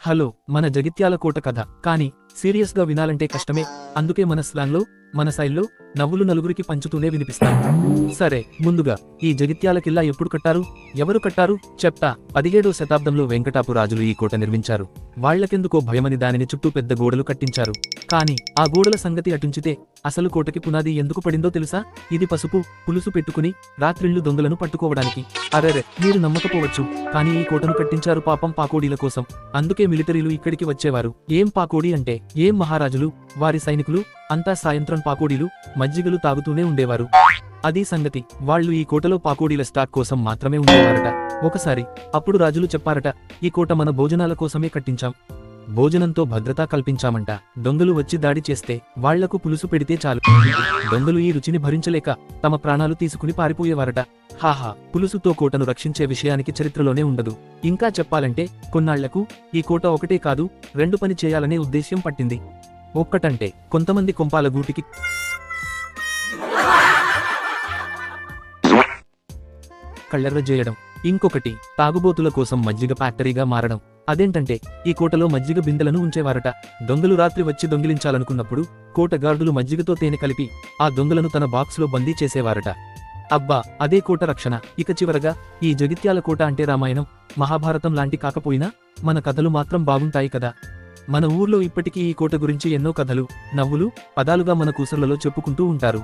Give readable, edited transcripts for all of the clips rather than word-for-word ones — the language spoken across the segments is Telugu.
హలో, మన జగిత్యాల కోట కథ. కానీ సీరియస్ గా వినాలంటే కష్టమే. అందుకే మన స్లాంగ్లో, మన శైలిలో నవ్వులు నలుగురికి పంచుతూనే వినిపిస్తాం. సరే, ముందుగా ఈ జగిత్యాల కిల్లా ఎప్పుడు కట్టారు, ఎవరు కట్టారు చెప్తా. 17వ శతాబ్దంలో వెంకటాపు రాజులు ఈ కోట నిర్మించారు. వాళ్లకెందుకో భయమని దానిని చుట్టూ పెద్ద గోడలు కట్టించారు. కానీ ఆ గోడల సంగతి అటుంచితే అసలు కోటకి పునాది ఎందుకు పడిందో తెలుసా? ఇది పసుపు, పులుసు పెట్టుకుని రాత్రిళ్లు దొంగలను పట్టుకోవడానికి. అరెరే, మీరు నమ్మకపోవచ్చు, కానీ ఈ కోటను కట్టించారు పాపం పాకోడీల కోసం. అందుకే మిలిటరీలు ఇక్కడికి వచ్చేవారు. ఏం పాకోడీ అంటే ఏం మహారాజులు, వారి సైనికులు అంతా సాయంత్రం పాకోడీలు, మజ్జిగలు తాగుతూనే ఉండేవారు. అదీ సంగతి. వాళ్ళు ఈ కోటలో పాకోడీల స్టాక్ కోసం మాత్రమే ఉండేవారట. ఒకసారి అప్పుడు రాజులు చెప్పారట, ఈ కోట మన భోజనాల కోసమే కట్టించాం, భోజనంతో భద్రత కల్పించామంట. దొంగలు వచ్చి దాడి చేస్తే వాళ్లకు పులుసు పెడితే చాలు, దొంగలు ఈ రుచిని భరించలేక తమ ప్రాణాలు తీసుకుని పారిపోయేవారట. హాహా, పులుసుతో కోటను రక్షించే విషయానికి చరిత్రలోనే ఉండదు. ఇంకా చెప్పాలంటే కొన్నాళ్లకు ఈ కోట ఒకటే కాదు, రెండు పని చేయాలనే ఉద్దేశ్యం పట్టింది. ఒక్కటంటే కొంతమంది కొంపాల గూటికి కళ్ళెర్ర చేయడం, ఇంకొకటి తాగుబోతుల కోసం మజ్జిగ ఫ్యాక్టరీగా మారడం. అదేంటంటే ఈ కోటలో మజ్జిగ బిందెలను ఉంచేవారట. దొంగలు రాత్రి వచ్చి దొంగిలించాలనుకున్నప్పుడు కోట గార్డులు మజ్జిగతో తేనె కలిపి ఆ దొంగలను తన బాక్స్లో బందీ చేసేవారట. అబ్బా, అదే కోట రక్షణ. ఇక చివరగా ఈ జగిత్యాల కోట అంటే రామాయణం, మహాభారతం లాంటి కాకపోయినా మన కథలు మాత్రం బాగుంటాయి కదా. మన ఊర్లో ఇప్పటికీ ఈ కోట గురించి ఎన్నో కథలు, నవ్వులు, పదాలుగా మన కూసర్లలో చెప్పుకుంటూ ఉంటారు.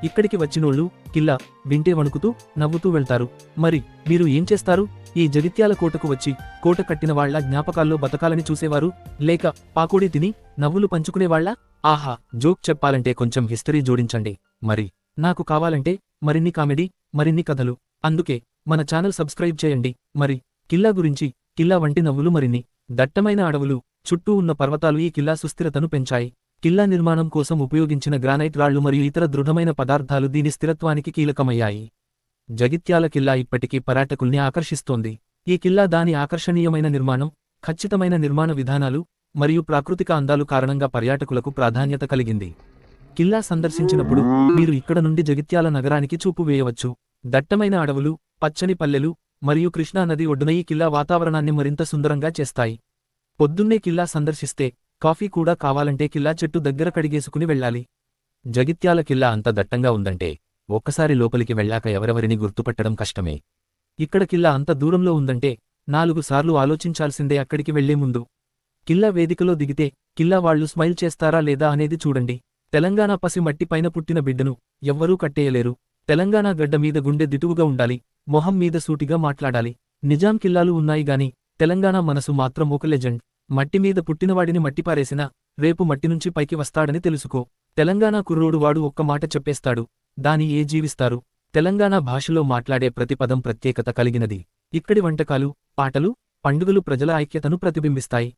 ఇక్కడికి వచ్చినోళ్ళు కిల్లా వింటే వణుకుతూ నవ్వుతూ వెళ్తారు. మరి మీరు ఏం చేస్తారు? ఈ జగిత్యాల కోటకు వచ్చి కోట కట్టిన వాళ్ల జ్ఞాపకాల్లో బతకాలని చూసేవారు, లేక పాకోడీ తిని నవ్వులు పంచుకునేవాళ్ల? ఆహా, జోక్ చెప్పాలంటే కొంచెం హిస్టరీ జోడించండి. మరి నాకు కావాలంటే మరిన్ని కామెడీ, మరిన్ని కథలు. అందుకే మన ఛానల్ సబ్స్క్రైబ్ చేయండి. మరి కిల్లా గురించి, కిల్లా వంటి నవ్వులు మరిన్ని. దట్టమైన అడవులు, చుట్టూ ఉన్న పర్వతాలు ఈ కిల్లా సుస్థిరతను పెంచాయి. కిల్లా నిర్మాణం కోసం ఉపయోగించిన గ్రానైట్ రాళ్లు మరియు ఇతర దృఢమైన పదార్థాలు దీని స్థిరత్వానికి కీలకమయ్యాయి. జగిత్యాల కిల్లా ఇప్పటికీ పర్యాటకుల్ని ఆకర్షిస్తోంది. ఈ కిల్లా దాని ఆకర్షణీయమైన నిర్మాణం, ఖచ్చితమైన నిర్మాణ విధానాలు మరియు ప్రాకృతిక అందాలు కారణంగా పర్యాటకులకు ప్రాధాన్యత కలిగింది. కిల్లా సందర్శించినప్పుడు మీరు ఇక్కడ నుండి జగిత్యాల నగరానికి చూపు వేయవచ్చు. దట్టమైన అడవులు, పచ్చని పల్లెలు మరియు కృష్ణా నది ఒడ్డున ఈ కిల్లా వాతావరణాన్ని మరింత సుందరంగా చేస్తాయి. పొద్దున్నే కిల్లా సందర్శిస్తే కాఫీ కూడా కావాలంటే కిల్లా చెట్టు దగ్గర కడిగేసుకుని వెళ్ళాలి. జగిత్యాల కిల్లా అంత దట్టంగా ఉందంటే ఒక్కసారి లోపలికి వెళ్ళాక ఎవరెవరిని గుర్తుపట్టడం కష్టమే. ఇక్కడ కిల్లా అంత దూరంలో ఉందంటే 4 సార్లు ఆలోచించాల్సిందే అక్కడికి వెళ్లే ముందు. కిల్లా వేదికలో దిగితే కిల్లా వాళ్లు స్మైల్ చేస్తారా లేదా అనేది చూడండి. తెలంగాణ పసి మట్టి పైన పుట్టిన బిడ్డను ఎవ్వరూ కట్టేయలేరు. తెలంగాణ గడ్డ మీద గుండె దిటువుగా ఉండాలి, మొహం మీద సూటిగా మాట్లాడాలి. నిజాం కిల్లాలు ఉన్నాయి గాని తెలంగాణ మనసు మాత్రం ఒక లెజెండ్. మట్టి మీద పుట్టినవాడిని మట్టిపారేసినా రేపు మట్టి నుంచి పైకి వస్తాడని తెలుసుకో. తెలంగాణ కుర్రోడు వాడు ఒక్క మాట చెప్పేస్తాడు, దాని ఏ జీవిస్తారు. తెలంగాణ భాషలో మాట్లాడే ప్రతి పదం ప్రత్యేకత కలిగినది. ఇక్కడి వంటకాలు, పాటలు, పండుగలు ప్రజల ఐక్యతను ప్రతిబింబిస్తాయి.